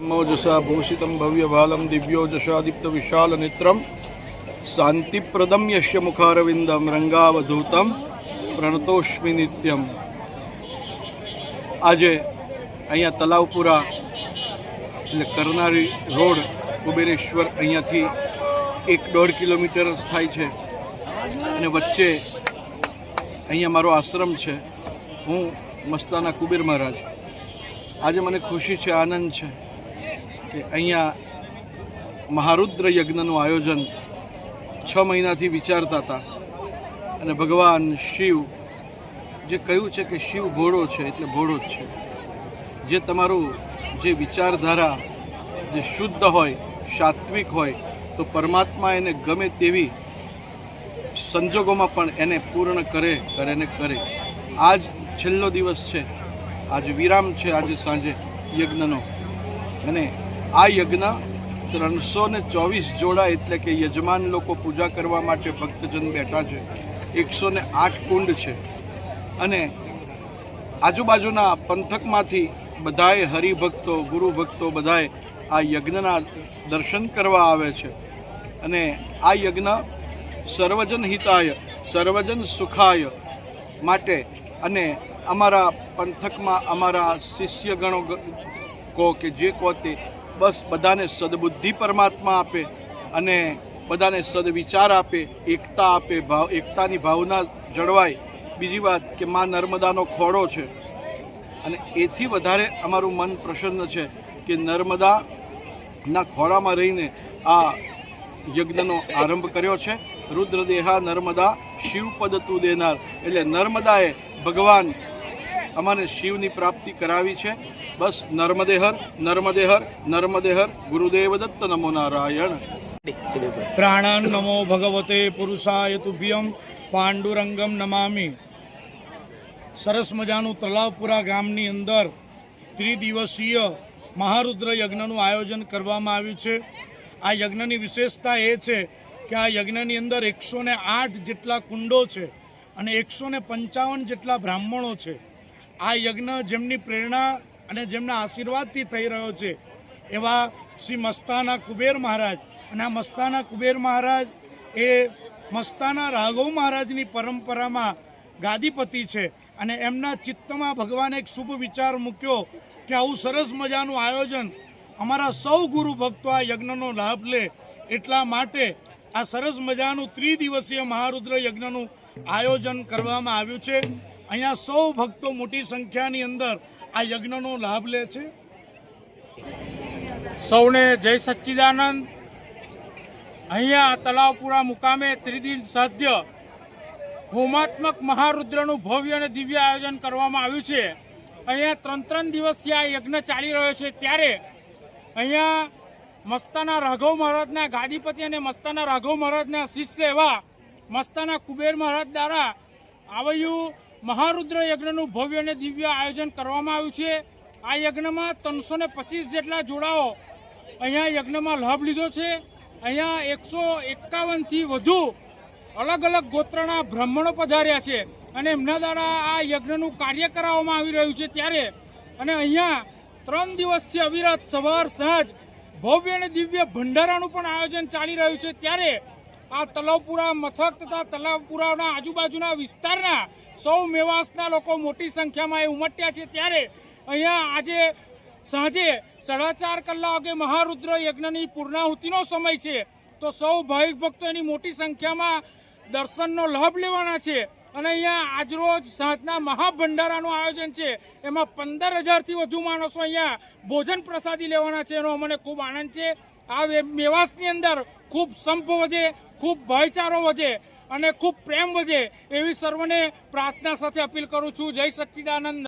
मोजसा भूषितं भव्यभालं दिव्योजसादीप्त विशाल नेत्रम शांतिप्रदम यस्य मुखारविंदम रंगावधूतम प्रणतोष्मि नित्यम। आज अहींया तलावपुरा એટલે કરનારી રોડ કુબેરેશ્વર અહીંયાથી 1-1.5 કિલોમીટર થાય છે અને વચ્ચે અહીંયા મારો આશ્રમ છે। હું મસ્તાના કુબેર મહારાજ। આજે મને ખુશી છે, આનંદ છે કે અહીંયા મહારુદ્ર યજ્ઞનું આયોજન 6 મહિનાથી વિચારતા હતા અને ભગવાન શિવ જે કહ્યું છે કે શિવ ભોળો છે એટલે ભોળો જ છે। જે તમારું જે વિચારધારા જે શુદ્ધ હોય, સાત્વિક હોય તો પરમાત્મા એને ગમે તેવી સંજોગોમાં પણ એને પૂર્ણ કરે ને કરે। આજ છેલ્લો દિવસ છે, આજ વિરામ છે, આજે સાંજે યજ્ઞનો અને આ યજ્ઞ 324 જોડા એટલે કે યજમાન લોકો પૂજા કરવા માટે ભક્તજન બેઠા છે। 108 કુંડ છે અને આજુબાજુના પંથકમાંથી બધાએ હરિભક્તો, ગુરુ ભક્તો બધાએ આ યજ્ઞના દર્શન કરવા આવે છે અને આ યજ્ઞ સર્વજન હિતાય સર્વજન સુખાય માટે અને અમારા પંથકમાં અમારા શિષ્યગણો કહો કે જે કહો તે બસ બધાને સદબુદ્ધિ પરમાત્મા આપે અને બધાને સદવિચાર આપે, એકતા આપે, એકતાની ભાવના જળવાય। બીજી વાત કે મા નર્મદાનો ખોળો છે અને એથી વધારે અમારું મન પ્રસન્ન છે કે નર્મદાના ખોળામાં રહીને આ યજ્ઞનો આરંભ કર્યો છે। રુદ્રદેહા નર્મદા શિવપદ તું દેનાર એટલે નર્મદાએ ભગવાન અમારે શિવની પ્રાપ્તિ કરાવી છે। બસ નર્મદેહર નર્મદેહર નર્મદેહર ગુરુદેવ દત્ત નમો નારાયણ। પ્રાણાન નમો ભગવતે પુરુષાય તુભ્યમ પાંડુરંગમ નમામિ। સરસ મજાનું તલાવપુરા ગામની અંદર ત્રિદિવસીય મહારુદ્ર યજ્ઞનું આયોજન કરવામાં આવ્યું છે। આ યજ્ઞની વિશેષતા એ છે કે આ યજ્ઞની અંદર 108 જેટલા કુંડો છે અને 155 જેટલા બ્રાહ્મણો છે। આ યજ્ઞ જેમની પ્રેરણા અને જેમના આશીર્વાદથી થઈ રહ્યો છે એવા શ્રી મસ્તાના કુબેર મહારાજ અને આ મસ્તાના કુબેર મહારાજ એ મસ્તાના રાઘવ મહારાજની પરંપરામાં ગાદીપતિ છે અને એમના ચિત્તમાં ભગવાને એક શુભ વિચાર મૂક્યો કે આવું સરસ મજાનું આયોજન અમારા સૌ ગુરુ ભક્તો આ યજ્ઞનો લાભ લે એટલા માટે આ સરસ મજાનું ત્રિદિવસીય મહારુદ્ર યજ્ઞનું આયોજન કરવામાં આવ્યું છે। અહીંયા સૌ ભક્તો મોટી સંખ્યાની અંદર આ યજ્ઞનો લાભ લે છે। સૌને જય સચ્ચિદાનંદ। અહીંયા તલાવપુરા મુકામે ત્રિદિન સાધ્ય હોમાત્મક મહારુદ્રનું ભવ્ય અને દિવ્ય આયોજન કરવામાં આવ્યું છે। અહીંયા 3 દિવસથી આ યજ્ઞ ચાલી રહ્યો છે ત્યારે અહીંયા મસ્તાના રાઘવ મહારાજના ગાદીપતિ અને મસ્તાના રાઘવ મહારાજના શિષ્ય એવા મસ્તાના કુબેર મહારાજ દ્વારા આવ્યું મહારુદ્ર યજ્ઞનું ભવ્ય અને દિવ્ય આયોજન કરવામાં આવ્યું છે। આ યજ્ઞમાં 325 જેટલા જોડાઓ અહીંયા યજ્ઞમાં લાભ લીધો છે। અહીંયા 151થી વધુ અલગ અલગ ગોત્રના બ્રાહ્મણો પધાર્યા છે અને એમના દ્વારા આ યજ્ઞનું કાર્ય કરાવવામાં આવી રહ્યું છે ત્યારે અને અહીંયા 3 દિવસથી અવિરત સવાર સાંજ ભવ્ય અને દિવ્ય ભંડારાનું પણ આયોજન ચાલી રહ્યું છે ત્યારે આ તલાવપુરા મથક તથા તલાવપુરાના આજુબાજુના વિસ્તારના સૌ મેવાસના લોકો મોટી સંખ્યામાં એ ઉમટ્યા છે ત્યારે અહીંયા આજે સાંજે 4:30 કલાકે મહારુદ્ર યજ્ઞની પૂર્ણાહુતિનો સમય છે તો સૌ ભાવિક ભક્તો એની મોટી સંખ્યામાં દર્શનનો લાભ લેવાના છે અને અહીંયા આજરોજ સાંજના મહાભંડારાનું આયોજન છે। એમાં 15,000થી વધુ માણસો અહીંયા ભોજન પ્રસાદી લેવાના છે, એનો અમને ખૂબ આનંદ છે। આ મેવાસની અંદર ખૂબ સંપ વધે, ખૂબ ભાઈચારો વધે અને ખૂબ પ્રેમ વધે એવી સર્વને પ્રાર્થના સાથે અપીલ કરું છું। જય સચ્ચિદાનંદ।